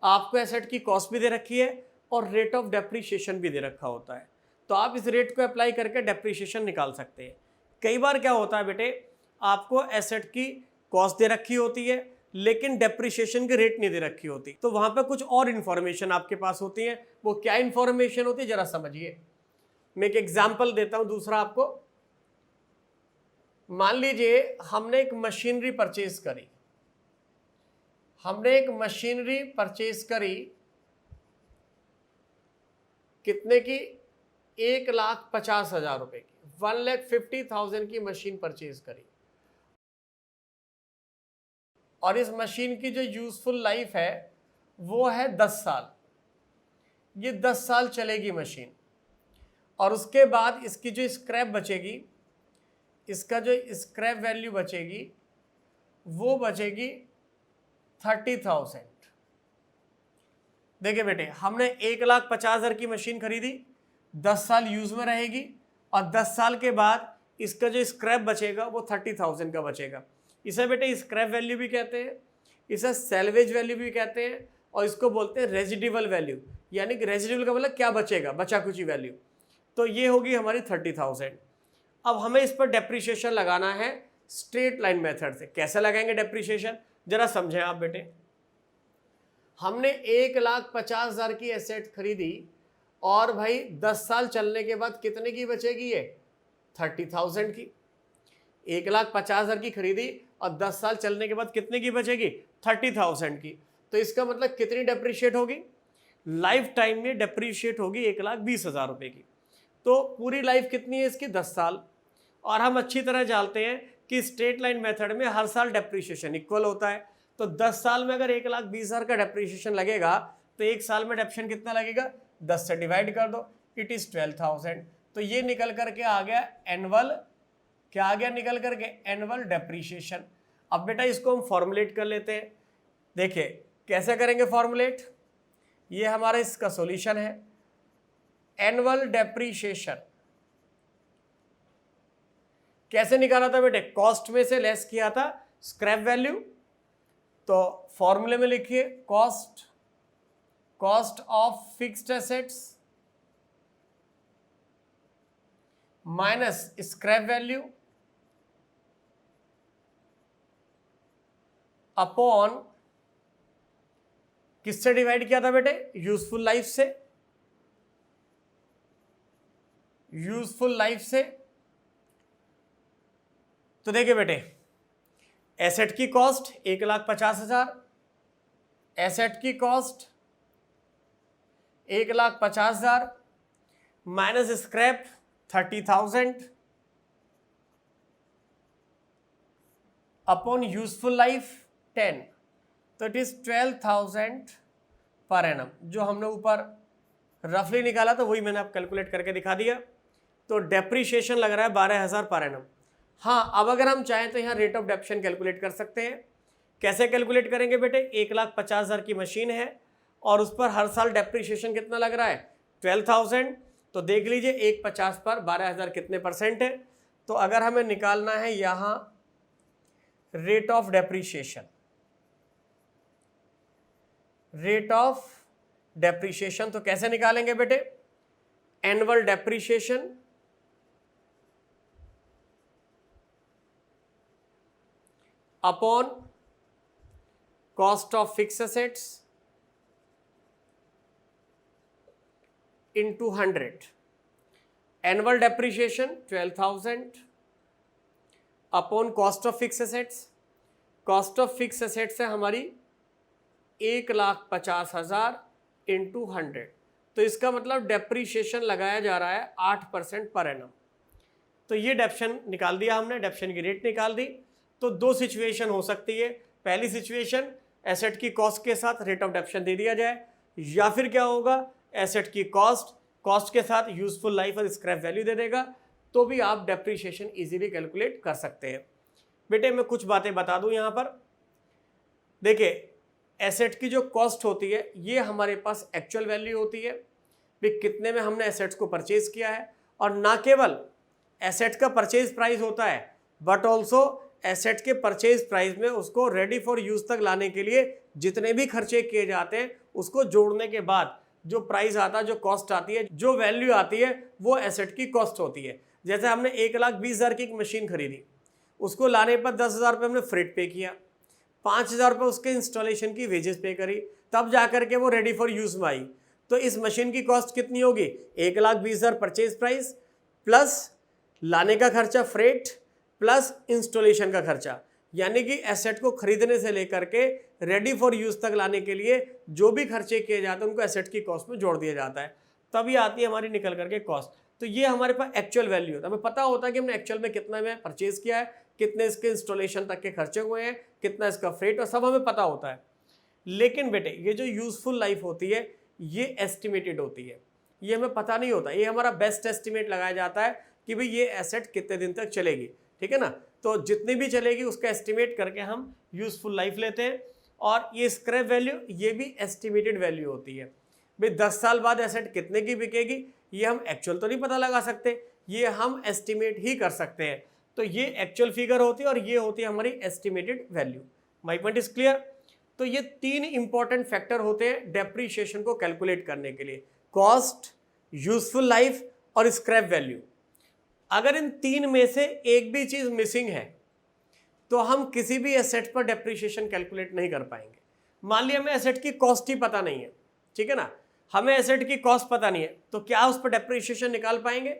Speaker 1: आपको एसेट की कॉस्ट भी दे रखी है और रेट ऑफ डेप्रीशिएशन भी दे रखा होता है, तो आप इस रेट को अप्लाई करके डेप्रीशिएशन निकाल सकते हैं। कई बार क्या होता है बेटे, आपको एसेट की कॉस्ट दे रखी होती है लेकिन डेप्रीशिएशन की रेट नहीं दे रखी होती, तो वहां पर कुछ और इंफॉर्मेशन आपके पास होती है। वो क्या इंफॉर्मेशन होती है जरा समझिए। मैं एक एग्जांपल देता हूं दूसरा आपको। मान लीजिए हमने एक मशीनरी परचेज करी, कितने की? 1,50,000 रुपए की, 1,50,000 की मशीन परचेज करी। और इस मशीन की जो यूजफुल लाइफ है वो है 10 साल। ये 10 साल चलेगी मशीन, और उसके बाद इसकी जो स्क्रैप बचेगी, इसका जो स्क्रैप वैल्यू बचेगी वो बचेगी 30,000। देखिए बेटे, हमने 1,50,000 की मशीन खरीदी, 10 साल यूज में रहेगी, और 10 साल के बाद इसका जो स्क्रैप बचेगा वो 30,000 का बचेगा। इसे बेटे स्क्रैप वैल्यू भी कहते हैं, इसे सैल्वेज वैल्यू भी कहते हैं, और इसको बोलते हैं रेजिडिवल वैल्यू, यानी कि रेजिडिवल का मतलब क्या बचेगा, बचा कुछ वैल्यू। तो ये होगी हमारी 30,000। अब हमें इस पर डेप्रिसिएशन लगाना है स्ट्रेट लाइन मेथड से। कैसे लगाएंगे डेप्रिसिएशन, जरा समझें आप बेटे। हमने 1,50,000 की एसेट खरीदी, और भाई 10 साल चलने के बाद कितने की बचेगी ये, 30,000 की। 1,50,000 की खरीदी और 10 साल चलने के बाद कितने की बचेगी, 30,000 की। तो इसका मतलब कितनी डेप्रिशिएट होगी, लाइफ टाइम में डेप्रिशिएट होगी 1,20,000 रुपये की। तो पूरी लाइफ कितनी है इसकी, 10 साल। और हम अच्छी तरह जानते हैं कि स्ट्रेट लाइन मेथड में हर साल डेप्रिशिएशन इक्वल होता है। तो 10 साल में अगर 1,20,000 का डेप्रिशिएशन लगेगा तो एक साल में डेप्रिशिएशन कितना लगेगा, 10 से डिवाइड कर दो, इट इज़ 12,000। तो ये निकल करके आ गया एनुअल, क्या आ गया निकल करके, एनुअल डेप्रिशिएशन। अब बेटा इसको हम फॉर्मुलेट कर लेते हैं। देखिए कैसे करेंगे फॉर्मुलेट, ये हमारा इसका सॉल्यूशन है। एनुअल डेप्रिशिएशन कैसे निकाला था बेटे, कॉस्ट में से लेस किया था स्क्रैप वैल्यू। तो फॉर्मूले में लिखिए cost of fixed assets minus scrap value upon, किससे डिवाइड किया था बेटे, यूजफुल लाइफ से। यूजफुल लाइफ से तो देखिए बेटे, एसेट की कॉस्ट 1,50,000, एसेट की cost 1,50,000 minus scrap 30,000 upon useful life 10, तो इट इज 12,000 पर एनम। जो हमने ऊपर रफली निकाला था वही मैंने आप कैलकुलेट करके दिखा दिया। तो डेप्रीशिएशन लग रहा है 12,000 पर एनम। हाँ, अब अगर हम चाहें तो यहाँ रेट ऑफ डेप्शन कैलकुलेट कर सकते हैं। कैसे कैलकुलेट करेंगे बेटे, 1,50,000 की मशीन है और उस पर हर साल डेप्रीशिएशन कितना लग रहा है, 12,000। तो देख लीजिए 1,50 पर 12,000 कितने परसेंट है। तो अगर हमें निकालना है यहाँ rate of depreciation, rate of depreciation तो कैसे निकालेंगे बेटे, annual depreciation upon cost of fix assets into 100। Annual depreciation 12,000 upon cost of fix assets. Cost of fix assets है हमारी 1,50,000 इंटू 100। तो इसका मतलब डेप्रीशिएशन लगाया जा रहा है 8% पर एनम। तो ये डेप्शन निकाल दिया हमने, डेप्शन की रेट निकाल दी। तो दो सिचुएशन हो सकती है। पहली सिचुएशन, एसेट की कॉस्ट के साथ रेट ऑफ डेप्शन दे दिया जाए, या फिर क्या होगा, एसेट की कॉस्ट के साथ यूजफुल लाइफ और स्क्रैप वैल्यू दे देगा, तो भी आप डेप्रीशिएशन इजीली कैलकुलेट कर सकते हैं। बेटे मैं कुछ बातें बता दूं यहाँ पर। देखिए एसेट की जो कॉस्ट होती है ये हमारे पास एक्चुअल वैल्यू होती है कि कितने में हमने एसेट्स को परचेज किया है, और ना केवल एसेट का परचेज प्राइस होता है बट ऑल्सो एसेट के परचेज प्राइस में उसको रेडी फॉर यूज तक लाने के लिए जितने भी खर्चे किए जाते हैं उसको जोड़ने के बाद जो प्राइस आता है, जो कॉस्ट आती है, जो वैल्यू आती है, वो एसेट की कॉस्ट होती है। जैसे हमने 1,20,000 की एक मशीन खरीदी, उसको लाने पर 10,000 रुपये हमने फ्रेट पे किया, 5,000 रुपये उसके इंस्टॉलेशन की वेजेस पे करी, तब जा करके वो रेडी फॉर यूज़ में आई। तो इस मशीन की कॉस्ट कितनी होगी, 1,20,000 परचेज प्राइस प्लस लाने का खर्चा फ्रेट प्लस इंस्टॉलेशन का खर्चा, यानी कि एसेट को खरीदने से लेकर के रेडी फॉर यूज तक लाने के लिए जो भी खर्चे किए जाते हैं उनको एसेट की कॉस्ट में जोड़ दिया जाता है, तभी आती है हमारी निकल करके कॉस्ट। तो ये हमारे पास एक्चुअल वैल्यू होता है, हमें पता होता है कि हमने एक्चुअल में कितना में परचेज किया है, कितने इसके इंस्टॉलेशन तक के खर्चे हुए हैं, कितना इसका फ्रेट, और सब हमें पता होता है। लेकिन बेटे ये जो यूजफुल लाइफ होती है ये एस्टिमेटेड होती है, ये हमें पता नहीं होता। ये हमारा बेस्ट एस्टिमेट लगाया जाता है कि भाई ये एसेट कितने दिन तक चलेगी, ठीक है ना। तो जितनी भी चलेगी उसका एस्टिमेट करके हम यूजफुल लाइफ लेते हैं। और ये स्क्रैप वैल्यू ये भी एस्टिमेटेड वैल्यू होती है। भाई 10 साल बाद एसेट कितने की बिकेगी ये हम एक्चुअल तो नहीं पता लगा सकते, ये हम एस्टिमेट ही कर सकते हैं। तो ये एक्चुअल फिगर होती है और ये होती है हमारी estimated value. My point is clear. तो ये 3 इंपॉर्टेंट फैक्टर होते हैं डेप्रीशिएशन को कैलकुलेट करने के लिए, कॉस्ट, यूजफुल लाइफ और स्क्रैप वैल्यू। अगर इन 3 में से एक भी चीज मिसिंग है तो हम किसी भी एसेट पर डेप्रीशिएशन कैलकुलेट नहीं कर पाएंगे। मान लिया हमें एसेट की कॉस्ट ही पता नहीं है, ठीक है ना, हमें एसेट की कॉस्ट पता नहीं है, तो क्या उस पर डेप्रीशिएशन निकाल पाएंगे?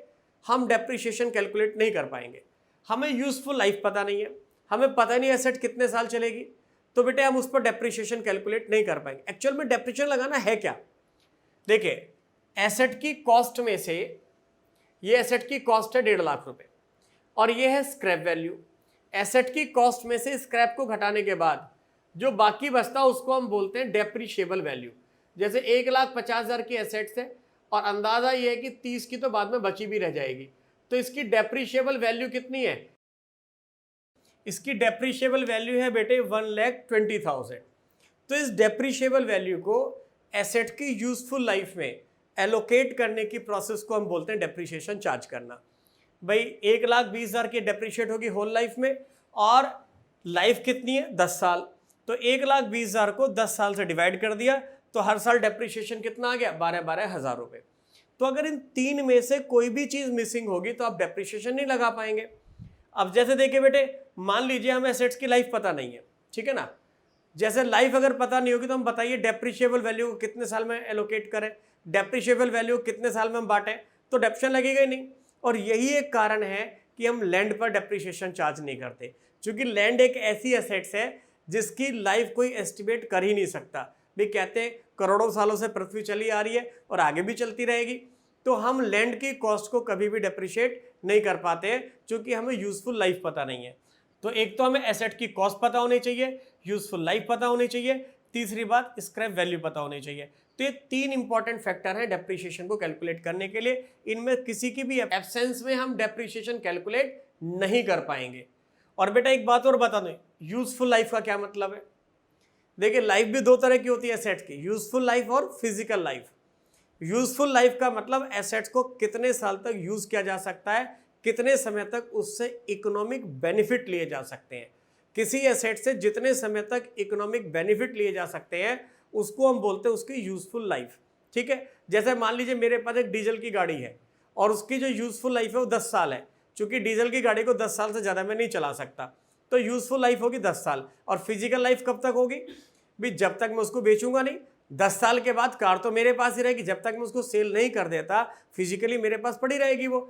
Speaker 1: हम डेप्रीशिएशन कैलकुलेट नहीं कर पाएंगे। हमें यूजफुल लाइफ पता नहीं है, हमें पता नहीं एसेट कितने साल चलेगी, तो बेटे हम उस पर डेप्रीशिएशन कैलकुलेट नहीं कर पाएंगे। एक्चुअल में डेप्रीशिएशन लगाना है क्या? देखिए, एसेट की कॉस्ट में से ये एसेट की कॉस्ट है 1.5 लाख रुपए और ये है स्क्रैप वैल्यू। एसेट की कॉस्ट में से स्क्रैप को घटाने के बाद जो बाकी बचता है उसको हम बोलते हैं डेप्रीशिएबल वैल्यू। जैसे 1,50,000 की एसेट्स है और अंदाजा ये है कि 30 की तो बाद में बची भी रह जाएगी, तो इसकी डेप्रीशिएबल वैल्यू कितनी है? इसकी डेप्रीशिएबल वैल्यू है बेटे 1,20,000। तो इस डेप्रीशिएबल वैल्यू को एसेट की यूजफुल लाइफ में एलोकेट करने की प्रोसेस को हम बोलते हैं डेप्रीशिएशन चार्ज करना। भाई 1,20,000 की डेप्रीशिएट होगी होल लाइफ में और लाइफ कितनी है 10 साल, तो 1,20,000 को 10 साल से डिवाइड कर दिया तो हर साल डेप्रीशिएशन कितना आ गया 12,000 रुपए। तो अगर इन 3 में से कोई भी चीज मिसिंग होगी तो आप डेप्रीशिएशन नहीं लगा पाएंगे। अब जैसे देखिए बेटे, मान लीजिए हमें एसेट्स की लाइफ पता नहीं है, ठीक है ना। जैसे लाइफ अगर पता नहीं होगी तो हम बताइए डेप्रीशिएबल वैल्यू को कितने साल में एलोकेट करें, डेप्रीशिएबल वैल्यू कितने साल में हम बांटें, तो डेप्रीशिएशन लगेगा ही नहीं। और यही एक कारण है कि हम लैंड पर डेप्रीशिएशन चार्ज नहीं करते, क्योंकि लैंड एक ऐसी एसेट्स है जिसकी लाइफ कोई एस्टिमेट कर ही नहीं सकता। भी कहते हैं करोड़ों सालों से पृथ्वी चली आ रही है और आगे भी चलती रहेगी, तो हम लैंड की कॉस्ट को कभी भी डेप्रिशिएट नहीं कर पाते हैं क्योंकि हमें यूजफुल लाइफ पता नहीं है। तो एक तो हमें एसेट की कॉस्ट पता होनी चाहिए, यूजफुल लाइफ पता होनी चाहिए, तीसरी बात स्क्रैप वैल्यू पता होनी चाहिए। तो ये 3 इंपॉर्टेंट फैक्टर हैं डेप्रिशिएशन को कैलकुलेट करने के लिए। इनमें किसी की भी एब्सेंस में हम डेप्रिशिएशन कैलकुलेट नहीं कर पाएंगे। और बेटा एक बात और बता दें, यूजफुल लाइफ का क्या मतलब है? देखिए, लाइफ भी 2 तरह की होती है एसेट की, यूजफुल लाइफ और फिजिकल लाइफ। यूजफुल लाइफ का मतलब एसेट्स को कितने साल तक यूज किया जा सकता है, कितने समय तक उससे इकोनॉमिक बेनिफिट लिए जा सकते हैं। किसी एसेट से जितने समय तक इकोनॉमिक बेनिफिट लिए जा सकते हैं उसको हम बोलते हैं उसकी यूजफुल लाइफ, ठीक है। जैसे मान लीजिए मेरे पास एक डीजल की गाड़ी है और उसकी जो यूजफुल लाइफ है वो 10 साल है, क्योंकि डीजल की गाड़ी को 10 साल से ज़्यादा मैं नहीं चला सकता, तो यूजफुल लाइफ होगी 10 साल। और फिजिकल लाइफ कब तक होगी? भी जब तक मैं उसको बेचूंगा नहीं। 10 साल के बाद कार तो मेरे पास ही रहेगी, जब तक मैं उसको सेल नहीं कर देता फिजिकली मेरे पास पड़ी रहेगी वो,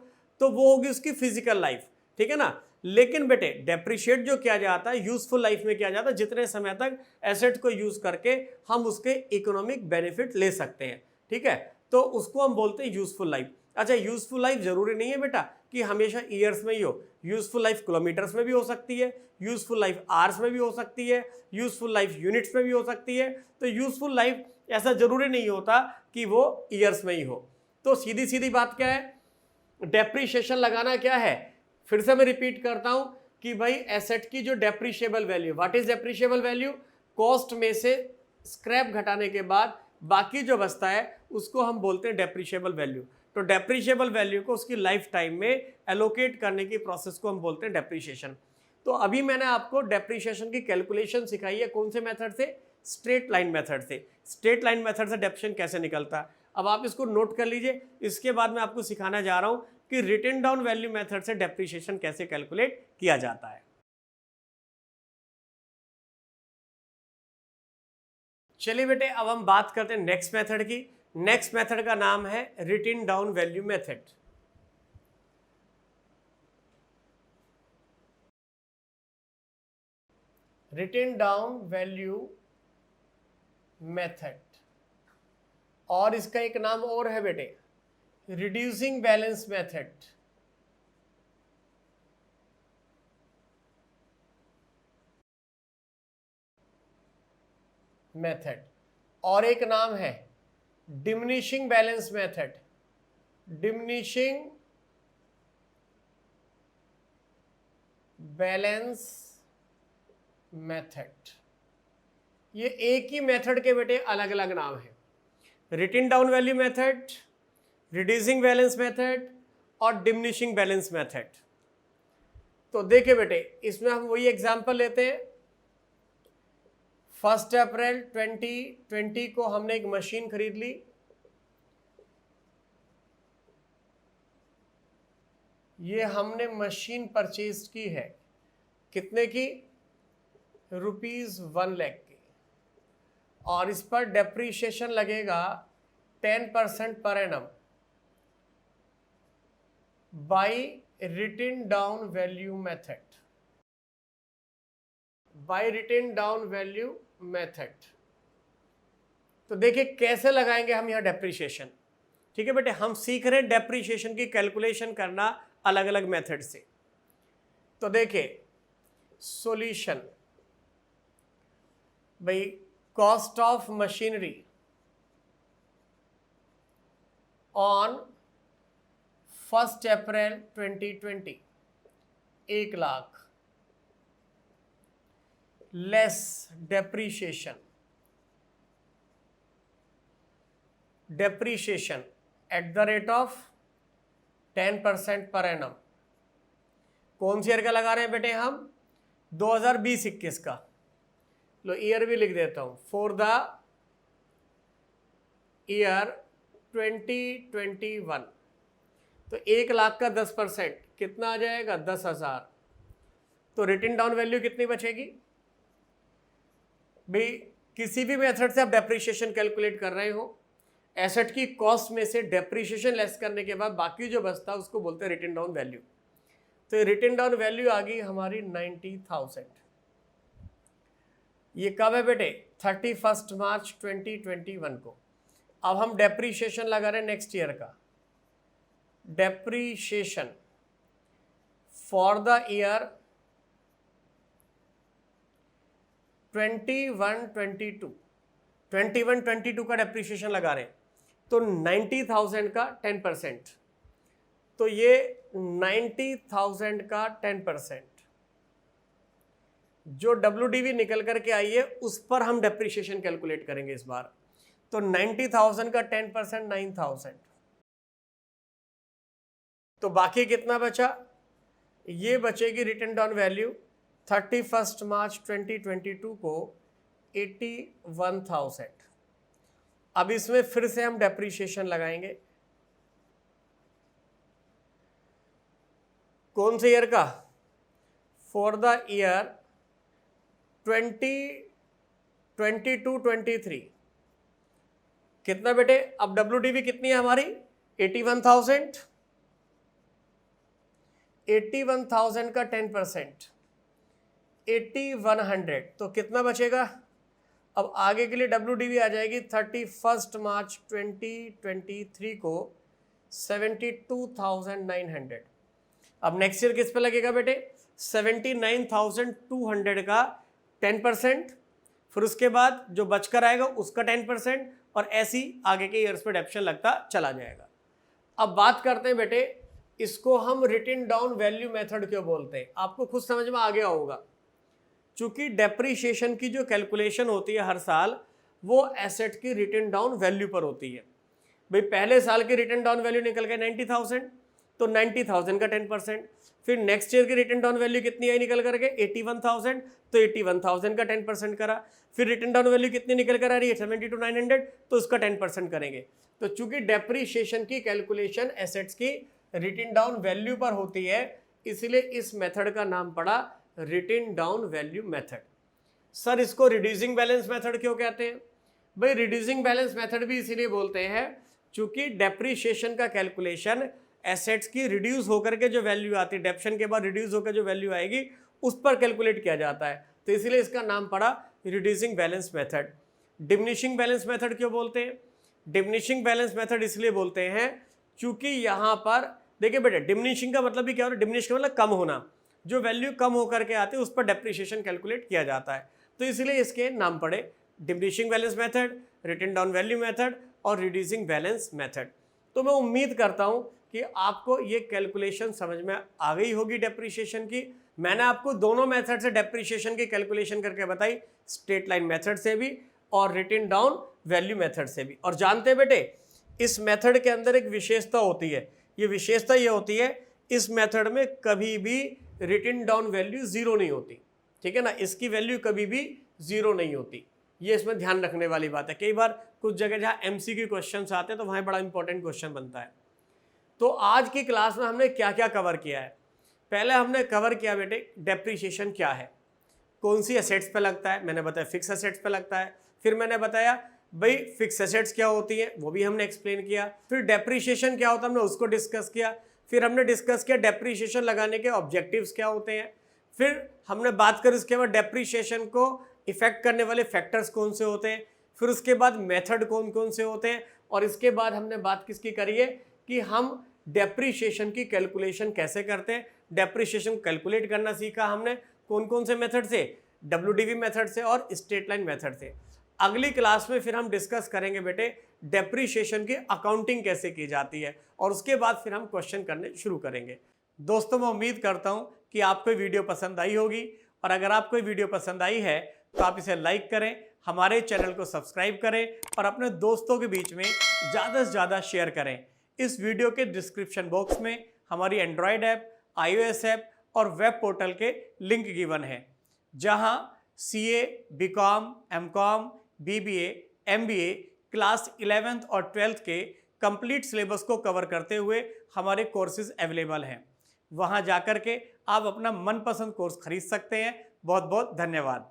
Speaker 1: तो वो होगी उसकी फिजिकल लाइफ, ठीक है ना। लेकिन बेटे डेप्रिशिएट जो किया जाता है यूजफुल लाइफ में किया जाता है जितने समय तक एसेट को यूज करके हम उसके इकोनॉमिक बेनिफिट ले सकते हैं, ठीक है, तो उसको हम बोलते हैं यूजफुल लाइफ। अच्छा, यूजफुल लाइफ जरूरी नहीं है बेटा कि हमेशा ईयर्स में ही हो, यूजफुल लाइफ किलोमीटर्स में भी हो सकती है, यूजफुल लाइफ आवर्स में भी हो सकती है, यूजफुल लाइफ यूनिट्स में भी हो सकती है। तो यूजफुल लाइफ ऐसा जरूरी नहीं होता कि वो ईयर्स में ही हो। तो सीधी सीधी बात क्या है, डेप्रीशिएशन लगाना क्या है? फिर से मैं रिपीट करता हूं कि भाई एसेट की जो depreciable value, what is depreciable value? Cost में से स्क्रैप घटाने के बाद बाकी जो बचता है उसको हम बोलते हैं डेप्रीशिएबल वैल्यू। तो डेप्रीशिएबल वैल्यू को उसकी लाइफ टाइम में एलोकेट करने की प्रोसेस को हम बोलते हैं डेप्रीशिएशन। तो अभी मैंने आपको डेप्रीशिएशन की कैलकुलेशन सिखाई है, कौन से मेथड से? स्ट्रेट लाइन मेथड से। स्ट्रेट लाइन मेथड से डेप्रिशिएशन कैसे निकलता है, अब आप इसको नोट कर लीजिए। इसके बाद मैं आपको सिखाना जा रहा हूं कि रिटन डाउन वैल्यू मेथड से डेप्रिशिएशन कैसे कैलकुलेट किया जाता है। चलिए बेटे, अब हम बात करते हैं नेक्स्ट मेथड की। नेक्स्ट मेथड का नाम है written down value method. Written down value method, और इसका एक नाम और है बेटे, रिड्यूसिंग बैलेंस मेथड। मेथड, और एक नाम है diminishing balance method, diminishing balance method. ये एक ही मेथड के बेटे अलग अलग नाम है, written down value method, reducing balance method और डिमिनिशिंग बैलेंस मेथड। तो देखिए बेटे, इसमें हम वही एग्जांपल लेते हैं। 1 अप्रैल 2020 को हमने एक मशीन खरीद ली, ये हमने मशीन परचेज की है, कितने की? ₹1 लाख की, और इस पर डेप्रीशिएशन लगेगा 10% per annum by written down value method, by written down value method. तो देखिए कैसे लगाएंगे हम यहां डेप्रीशिएशन। ठीक है बेटे, हम सीख रहे हैं डेप्रीशिएशन की कैलकुलेशन करना अलग अलग मेथड से। तो देखिए सॉल्यूशन, भाई cost of machinery on 1 April 2020 1 lakh less depreciation, depreciation at the rate of 10% per annum. कौन सी ईयर का लगा रहे हैं बेटे हम? 2020-21 का। लो ईयर भी लिख देता हूं, फॉर द ईयर 2021। तो 1 लाख का 10% कितना आ जाएगा? 10,000। तो रिटन डाउन वैल्यू कितनी बचेगी भाई? किसी भी मेथड से आप डेप्रीशिएशन कैलकुलेट कर रहे हो, एसेट की कॉस्ट में से डेप्रीशिएशन लेस करने के बाद बाकी जो बचता है उसको बोलते हैं रिटन डाउन वैल्यू। तो ये रिटन डाउन वैल्यू आ गई हमारी 90,000। ये कब है बेटे? 31 मार्च 2021 को। अब हम डेप्रीशिएशन लगा रहे हैं नेक्स्ट ईयर का। डेप्रीशिएशन फॉर द ईयर 21-22 का डेप्रीशिएशन लगा रहे हैं, तो 90,000 का 10%। तो ये 90,000 का 10% जो WDV निकल करके आई है उस पर हम डेप्रीशिएशन कैलकुलेट करेंगे इस बार। तो 90,000 का 10% 9,000। तो बाकी कितना बचा? ये बचेगी रिटन डाउन वैल्यू 31 मार्च 2022 को 81,000। अब इसमें फिर से हम डेप्रीशिएशन लगाएंगे। कौन से ईयर का? For the year 2022-23। कितना बेटे? अब WDV कितनी है हमारी? 81,000। 81,000 का 10% 8100। तो कितना बचेगा? अब आगे के लिए WDV आ जाएगी 31 मार्च 2023 को 72,900। अब नेक्स्ट ईयर किस पे लगेगा बेटे? 79,200 का 10%, फिर उसके बाद जो बचकर आएगा उसका 10%, और ऐसी आगे के ईयर्स पे डेप्शन लगता चला जाएगा। अब बात करते हैं बेटे, इसको हम रिटन डाउन वैल्यू मेथड क्यों बोलते हैं? आपको खुद समझ में आ गया होगा। चूंकि डेप्रीशिएशन की जो कैलकुलेशन होती है हर साल, वो एसेट की रिटन डाउन वैल्यू पर होती है। भाई पहले साल की रिटन डाउन वैल्यू निकल गए 90,000, तो 90,000 का 10%। फिर नेक्स्ट ईयर की रिटन डाउन वैल्यू कितनी आई निकल करके? 81,000, तो 81,000 का 10% करा। फिर रिटन डाउन वैल्यू कितनी निकल कर आ रही है? 72,900, तो उसका 10% करेंगे। तो चूंकि डेप्रीशिएशन की कैलकुलेशन एसेट्स की रिटन डाउन वैल्यू पर होती है, इसलिए इस मेथड का नाम पड़ा written down value method. Sir इसको रिड्यूसिंग बैलेंस मेथड क्यों कहते हैं? भाई रिड्यूसिंग बैलेंस मेथड भी इसीलिए बोलते हैं चूंकि डेप्रीशिएशन का कैलकुलेशन एसेट्स की रिड्यूस होकर के जो वैल्यू आती है, डेप्शन के बाद रिड्यूस होकर जो वैल्यू आएगी उस पर कैलकुलेट किया जाता है, तो इसलिए इसका नाम पड़ा reducing balance method. Diminishing balance method क्यों बोलते हैं? डिमिनिशिंग बैलेंस मेथड इसलिए बोलते हैं क्योंकि यहाँ पर देखिए बेटे, डिमिनिशिंग का मतलब भी क्या होता है? डिमिनिश का मतलब कम होना, जो वैल्यू कम होकर के आती है उस पर डेप्रीशिएशन कैलकुलेट किया जाता है, तो इसलिए इसके नाम पड़े diminishing balance method, written down value method और रिड्यूसिंग बैलेंस मेथड। तो मैं उम्मीद करता हूं कि आपको ये कैलकुलेशन समझ में आ गई होगी डेप्रीशिएशन की। मैंने आपको दोनों मेथड से डेप्रीशिएशन की कैलकुलेशन करके बताई, स्ट्रेट लाइन मेथड से भी और रिटन डाउन वैल्यू मेथड से भी। और जानते हैं बेटे, इस मेथड के अंदर एक विशेषता होती है। ये विशेषता ये होती है, इस मेथड में कभी भी रिटन डाउन वैल्यू जीरो नहीं होती, ठीक है ना। इसकी वैल्यू कभी भी जीरो नहीं होती, ये इसमें ध्यान रखने वाली बात है। कई बार कुछ जगह जहाँ MCQ क्वेश्चंस आते हैं तो वहाँ बड़ा इंपॉर्टेंट क्वेश्चन बनता है। तो आज की क्लास में हमने क्या क्या कवर किया है। पहले हमने कवर किया बेटे डेप्रीशिएशन क्या है, कौन सी एसेट्स पे लगता है, मैंने बताया फिक्स एसेट्स पे लगता है। फिर मैंने बताया भाई फिक्स एसेट्स क्या होती है, वो भी हमने एक्सप्लेन किया। फिर डेप्रीशिएशन क्या होता है, हमने उसको डिस्कस किया। फिर हमने डिस्कस किया डेप्रीशिएशन लगाने के ऑब्जेक्टिव्स क्या होते हैं। फिर हमने बात करी उसके बाद डेप्रीशिएशन को इफेक्ट करने वाले फैक्टर्स कौन से होते हैं। फिर उसके बाद मेथड कौन कौन से होते हैं। और इसके बाद हमने बात किसकी करी है कि हम डेप्रीशिएशन की कैलकुलेशन कैसे करते हैं। डेप्रीशिएशन कैलकुलेट करना सीखा हमने कौन कौन से मेथड से, WDV मेथड से और स्ट्रेट लाइन मेथड से। अगली क्लास में फिर हम डिस्कस करेंगे बेटे डेप्रीशिएशन की अकाउंटिंग कैसे की जाती है, और उसके बाद फिर हम क्वेश्चन करने शुरू करेंगे। दोस्तों, मैं उम्मीद करता हूं कि आपको वीडियो पसंद आई होगी, और अगर आपको वीडियो पसंद आई है तो आप इसे लाइक करें, हमारे चैनल को सब्सक्राइब करें और अपने दोस्तों के बीच में ज़्यादा से ज़्यादा शेयर करें। इस वीडियो के डिस्क्रिप्शन बॉक्स में हमारी एंड्रॉयड ऐप, iOS ऐप और वेब पोर्टल के लिंक गिवन है, जहां CA, BCom, MCom, BBA, MBA class 11th और 12th के कंप्लीट सिलेबस को कवर करते हुए हमारे कोर्सेज अवेलेबल हैं। वहां जाकर के आप अपना मनपसंद कोर्स खरीद सकते हैं। बहुत बहुत धन्यवाद।